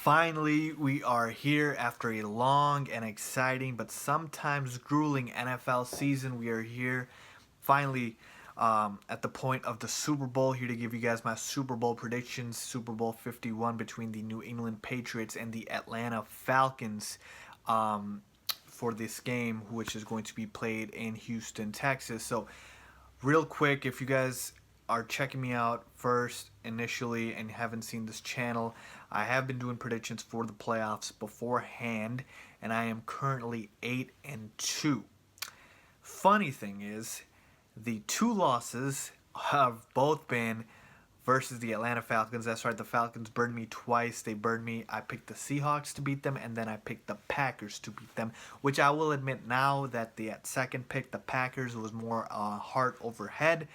Finally, we are here after a long and exciting but sometimes grueling NFL season. We are here finally at the point of the Super Bowl. Here to give you guys my Super Bowl predictions. Super Bowl 51 between the New England Patriots and the Atlanta Falcons for this game, which is going to be played in Houston, Texas. So, real quick, if you guys are checking me out first initially and haven't seen this channel, I have been doing predictions for the playoffs beforehand, and I am currently 8-2. Funny thing is, the two losses have both been versus the Atlanta Falcons. That's right, the Falcons burned me twice. They burned me. I picked the Seahawks to beat them, and then I picked the Packers to beat them, which I will admit now that the second pick, the Packers, was more heart over head.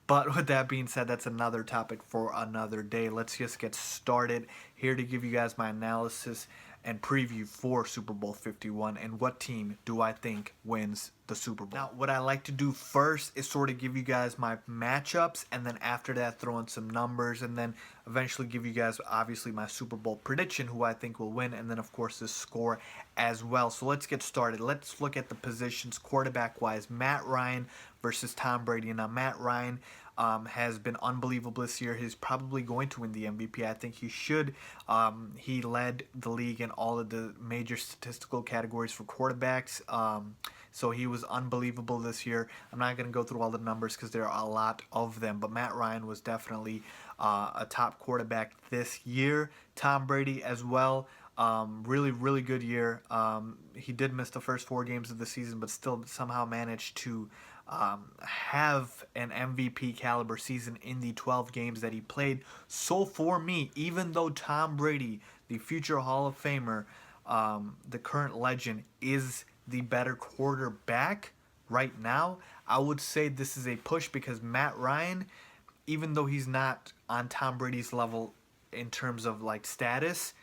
But with that being said, that's another topic for another day. Let's just get started. Here to give you guys my analysis and preview for Super Bowl 51 and what team do I think wins the Super Bowl. Now, what I like to do first is sort of give you guys my matchups, and then after that throw in some numbers, and then eventually give you guys obviously my Super Bowl prediction, who I think will win, and then of course the score as well. So let's get started. Let's look at the positions quarterback-wise. Matt Ryan versus Tom Brady. Now, Matt Ryan has been unbelievable this year. He's probably going to win the MVP. I think he should. He led the league in all of the major statistical categories for quarterbacks. So he was unbelievable this year. I'm not going to go through all the numbers because there are a lot of them, but Matt Ryan was definitely a top quarterback this year. Tom Brady as well. Really good year. He did miss the first 4 games of the season, but still somehow managed to have an MVP caliber season in the 12 games that he played. So for me, even though Tom Brady, the future Hall of Famer, the current legend, is the better quarterback right now, I would say this is a push because Matt Ryan, even though he's not on Tom Brady's level in terms of like status,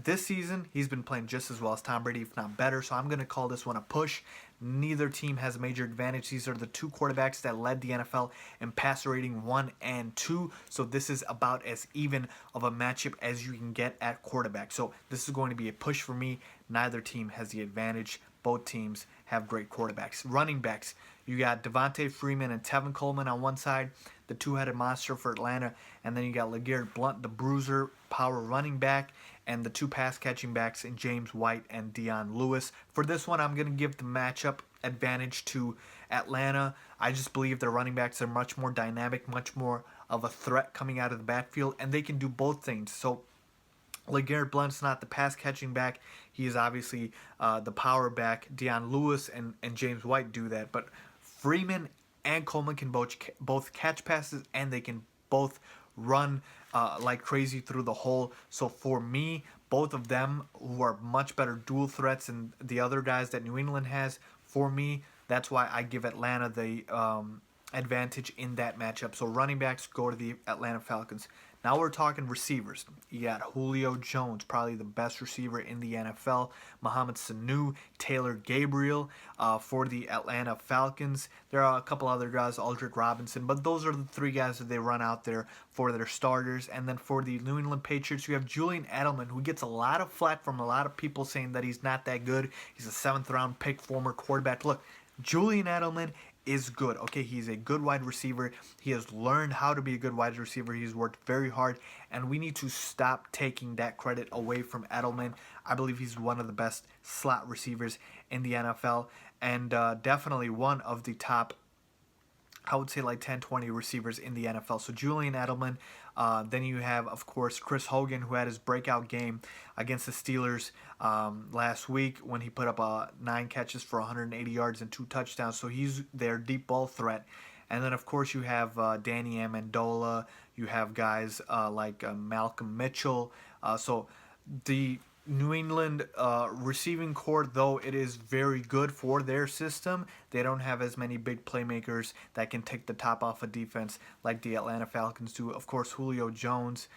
this season he's been playing just as well as Tom Brady, if not better. So I'm going to call this one a push. Neither team has a major advantage. These are the two quarterbacks that led the NFL in passer rating 1 and 2. So this is about as even of a matchup as you can get at quarterback. So this is going to be a push for me. Neither team has the advantage. Both teams have great quarterbacks. Running backs, you got Devontae Freeman and Tevin Coleman on one side, the two-headed monster for Atlanta, and then you got LeGarrette Blount, the bruiser, power running back, and the two pass-catching backs in James White and Dion Lewis. For this one, I'm going to give the matchup advantage to Atlanta. I just believe their running backs are much more dynamic, much more of a threat coming out of the backfield, and they can do both things. So LeGarrette Blount's not the pass-catching back. He is obviously the power back. Dion Lewis and James White do that. But Freeman and Coleman can both catch passes, and they can both run like crazy through the hole. So for me, both of them, who are much better dual threats than the other guys that New England has, for me, that's why I give Atlanta the advantage in that matchup. So running backs go to the Atlanta Falcons. Now we're talking receivers. You got Julio Jones, probably the best receiver in the NFL. Mohamed Sanu, Taylor Gabriel for the Atlanta Falcons. There are a couple other guys, Aldrick Robinson, but those are the 3 guys that they run out there for their starters. And then for the New England Patriots, you have Julian Edelman, who gets a lot of flack from a lot of people saying that he's not that good. He's a 7th-round pick, former quarterback. Look, Julian Edelman is good. Okay, he's a good wide receiver. He has learned how to be a good wide receiver. He's worked very hard, and we need to stop taking that credit away from Edelman. I believe he's one of the best slot receivers in the NFL, and definitely one of the top, I would say, like 10, 20 receivers in the NFL. So Julian Edelman. Then you have, of course, Chris Hogan, who had his breakout game against the Steelers last week when he put up 9 catches for 180 yards and 2 touchdowns. So he's their deep ball threat. And then, of course, you have Danny Amendola. You have guys like Malcolm Mitchell. So the New England receiving corps, though it is very good for their system, they don't have as many big playmakers that can take the top off a defense like the Atlanta Falcons do. Of course, Julio Jones,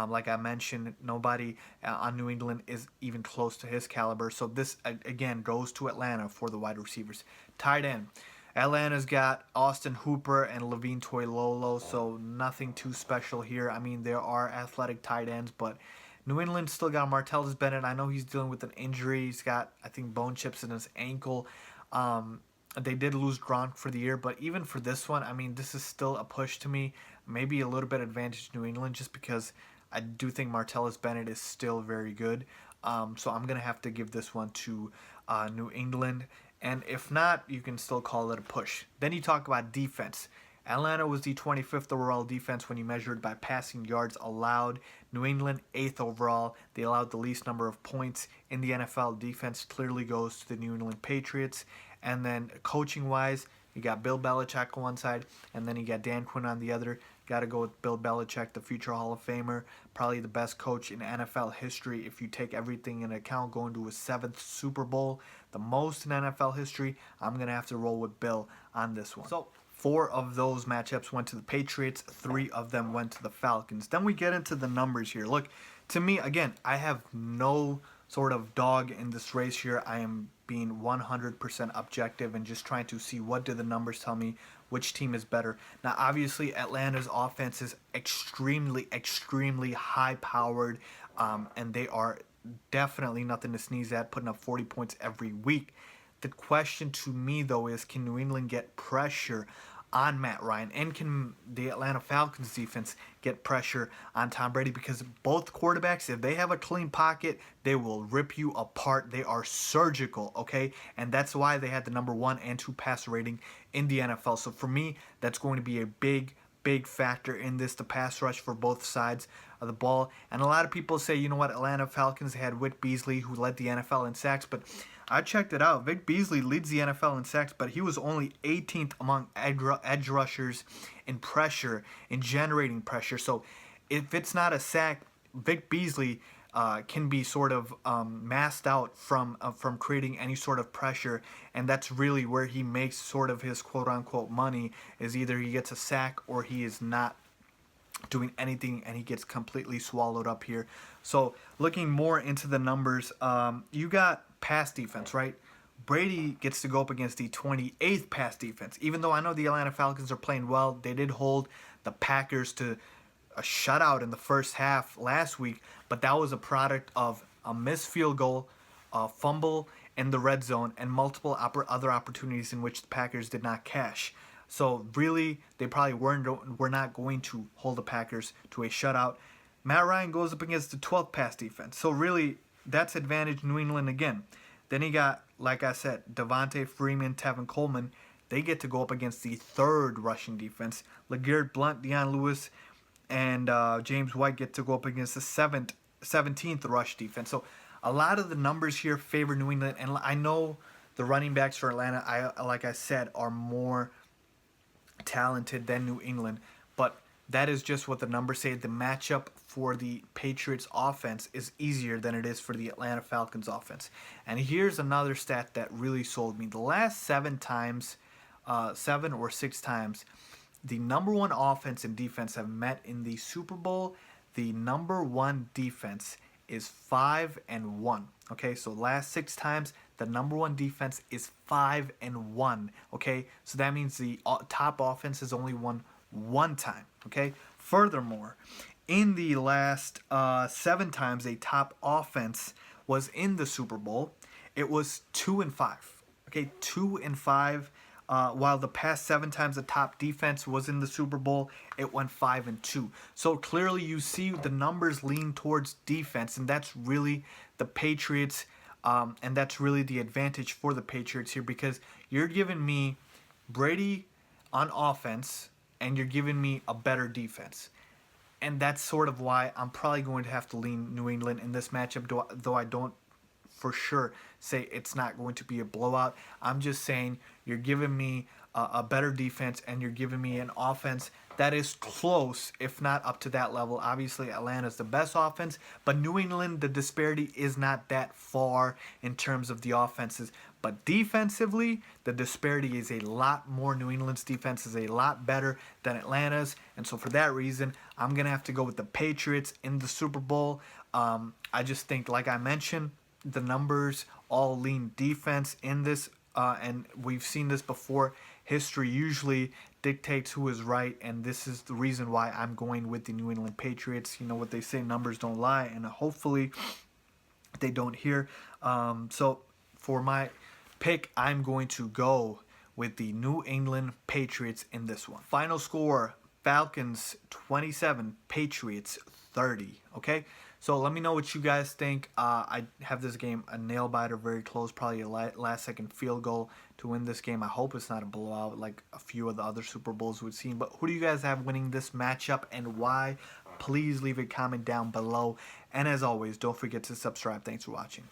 like I mentioned, nobody on New England is even close to his caliber. So this, again, goes to Atlanta for the wide receivers. Tight end. Atlanta's got Austin Hooper and Levine Toilolo, so nothing too special here. I mean, there are athletic tight ends, but New England still got Martellus Bennett. I know he's dealing with an injury. He's got, I think, bone chips in his ankle. They did lose Gronk for the year, but even for this one, I mean, this is still a push to me. Maybe a little bit advantage New England just because I do think Martellus Bennett is still very good. So I'm going to have to give this one to New England. And if not, you can still call it a push. Then you talk about defense. Atlanta was the 25th overall defense when you measured by passing yards allowed. New England, 8th overall. They allowed the least number of points in the NFL. Defense clearly goes to the New England Patriots. And then coaching-wise, you got Bill Belichick on one side, and then you got Dan Quinn on the other. Got to go with Bill Belichick, the future Hall of Famer, probably the best coach in NFL history if you take everything into account, going to his 7th Super Bowl, the most in NFL history. I'm going to have to roll with Bill on this one. So 4 of those matchups went to the Patriots, 3 of them went to the Falcons. Then we get into the numbers here. Look, to me, again, I have no sort of dog in this race here. I am being 100% objective and just trying to see what do the numbers tell me, which team is better. Now, obviously, Atlanta's offense is extremely, extremely high-powered, and they are definitely nothing to sneeze at, putting up 40 points every week. The question to me, though, is can New England get pressure on Matt Ryan, and can the Atlanta Falcons defense get pressure on Tom Brady? Because both quarterbacks, if they have a clean pocket, they will rip you apart. They are surgical, okay? And that's why they had the number 1 and 2 passer rating in the NFL. So for me, that's going to be a big factor in this, the pass rush for both sides of the ball. And a lot of people say, you know what, Atlanta Falcons had Vic Beasley, who led the NFL in sacks, but I checked it out. Vic Beasley leads the NFL in sacks, but he was only 18th among edge rushers in pressure, in generating pressure. So if it's not a sack, Vic Beasley can be sort of masked out from creating any sort of pressure, and that's really where he makes sort of his quote-unquote money, is either he gets a sack or he is not doing anything and he gets completely swallowed up here. So looking more into the numbers, you got pass defense, right? Brady gets to go up against the 28th pass defense. Even though I know the Atlanta Falcons are playing well, they did hold the Packers to a shutout in the first half last week, but that was a product of a missed field goal, a fumble in the red zone, and multiple other opportunities in which the Packers did not cash. So really, they probably were not going to hold the Packers to a shutout. Matt Ryan goes up against the 12th pass defense. So really, that's advantage New England again. Then you got, like I said, Devontae Freeman, Tevin Coleman. They get to go up against the 3rd rushing defense. LeGarrette Blount, Deion Lewis, and James White get to go up against the 17th rush defense. So a lot of the numbers here favor New England. And I know the running backs for Atlanta, like I said, are more talented than New England, but that is just what the numbers say. The matchup for the Patriots offense is easier than it is for the Atlanta Falcons offense. And here's another stat that really sold me. The last 7 or 6 times, the number 1 offense and defense have met in the Super Bowl. The number 1 defense is 5-1. Okay, so last 6 times, the number 1 defense is 5-1. Okay, so that means the top offense has only won 1 time. Okay, furthermore, in the last 7 times a top offense was in the Super Bowl, it was 2-5. Okay, 2-5. While the past 7 times the top defense was in the Super Bowl, it went 5-2. So clearly you see the numbers lean towards defense, and that's really the Patriots, and that's really the advantage for the Patriots here, because you're giving me Brady on offense, and you're giving me a better defense. And that's sort of why I'm probably going to have to lean New England in this matchup, though I don't for sure say it's not going to be a blowout. I'm just saying you're giving me a better defense, and you're giving me an offense that is close, if not up to that level. Obviously, Atlanta's the best offense, but New England, the disparity is not that far in terms of the offenses. But defensively, the disparity is a lot more. New England's defense is a lot better than Atlanta's. And so for that reason, I'm going to have to go with the Patriots in the Super Bowl. I just think, like I mentioned, the numbers all lean defense in this, and we've seen this before. History usually dictates who is right, and this is the reason why I'm going with the New England Patriots. You know what they say, numbers don't lie, and hopefully they don't hear. So for my pick, I'm going to go with the New England Patriots in this one. Final score, Falcons 27, Patriots 30. Okay, so let me know what you guys think. I have this game a nail biter, very close, probably a last second field goal to win this game. I hope it's not a blowout like a few of the other Super Bowls we've seen. But who do you guys have winning this matchup and why? Please leave a comment down below. And as always, don't forget to subscribe. Thanks for watching.